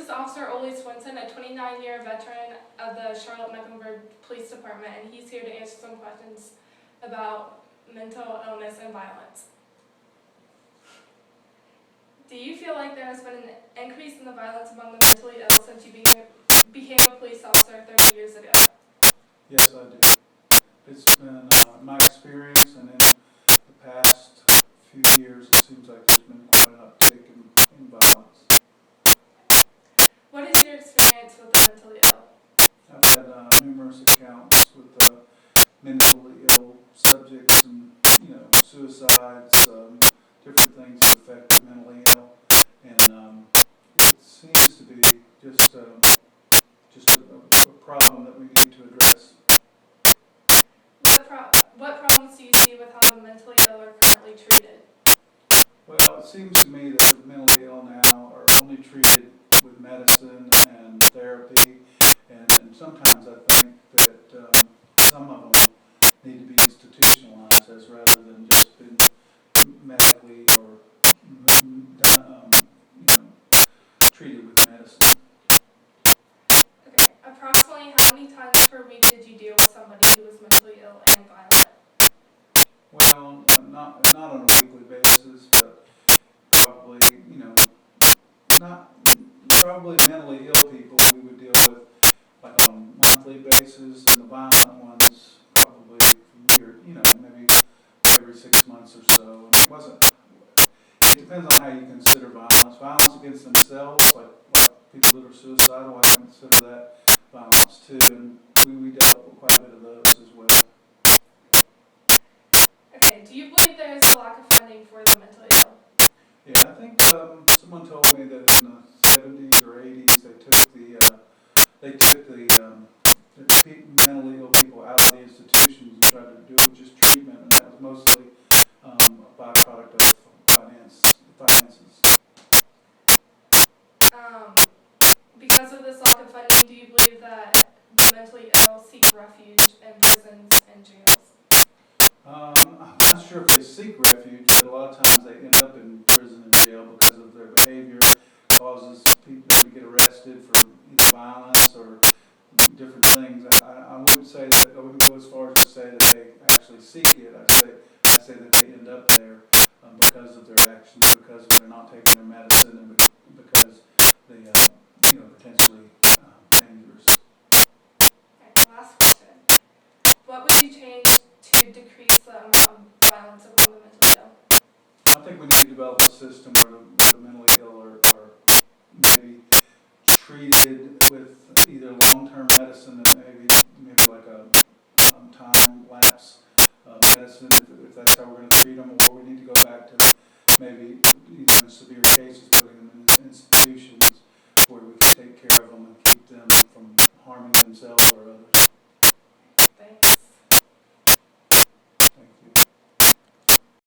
is Officer Ole Swinson, a 29-year veteran of the Charlotte-Mecklenburg Police Department, and he's here to answer some questions about mental illness and violence. Do you feel like there has been an increase in the violence among the mentally ill since you became a police officer 30 years ago? Yes, I do. It's been my experience, and in the past few years, it seems like there's been quite an uptick in violence. What is your experience with the mentally ill? I've had numerous accounts with mentally ill subjects, and suicides, different things that affect the mentally ill, and it seems to be just a problem that we need to address. What problems do you see with how the mentally ill are currently treated? Well, it seems to me that the mentally ill now are only treated with medicine and therapy, and sometimes I think that some of them need to be institutionalized as rather than just been medically or treated with medicine. Okay. Approximately how many times per week did you deal with somebody who was mentally ill and violent? Well, not on a weekly basis, but probably probably mentally ill people we would deal with like on a monthly basis, and the violent ones probably maybe every 6 months or so. And it depends on how you consider violence. Violence against themselves, like people that are suicidal, I consider that violence too, and we dealt with quite a bit of those as well. Okay, do you believe there is a lack of funding for the mentally ill? Yeah, I think someone told me that in the 70s or 80s they took the mentally ill people out of the institutions and tried to do it with just treatment, and that was mostly a byproduct of finances. Because of this lack of funding, do you believe that the mentally ill seek refuge in prisons and jails? I'm not sure if they seek refuge, but a lot of times they end up in prison and jail because of their behavior. Causes people to get arrested for either violence or different things. I wouldn't say that. I wouldn't go as far as to say that they actually seek it. I say that they end up there because of their actions, because they're not taking their medicine, and because they potentially dangerous. Okay, last question. What would you change to decrease the amount of violence among the mentally ill? I think we need to develop a system where the mentally ill are maybe treated with either long-term medicine and maybe like a time lapse medicine, if that's how we're going to treat them, or we need to go back to maybe in severe cases putting them in institutions